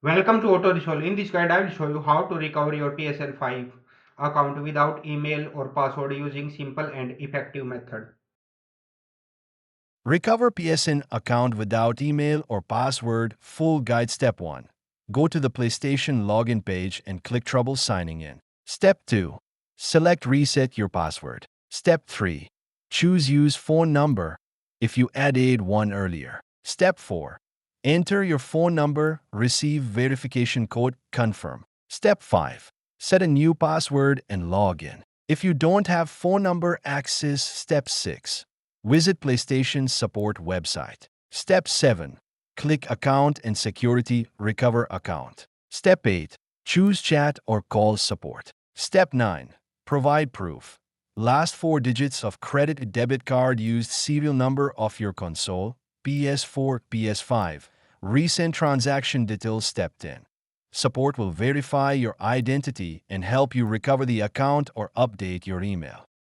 Welcome to Auto Resolve. In this guide, I will show you how to recover your PSN 5 account without email or password using simple and effective method. Recover PSN account without email or password. Full guide. Step 1. Go to the PlayStation login page and click Trouble signing in. Step 2. Select Reset your password. Step 3. Choose Use phone number if you added one earlier. Step 4. Enter your phone number, receive verification code, confirm. Step 5. Set a new password and log in. If you don't have phone number access, Step 6. Visit PlayStation support website. Step 7. Click Account and Security, recover account. Step 8. Choose chat or call support. Step 9. Provide proof. Last 4 digits of credit debit card used serial number of your console, PS4, PS5. Recent transaction details. Step 10. Support will verify your identity and help you recover the account or update your email.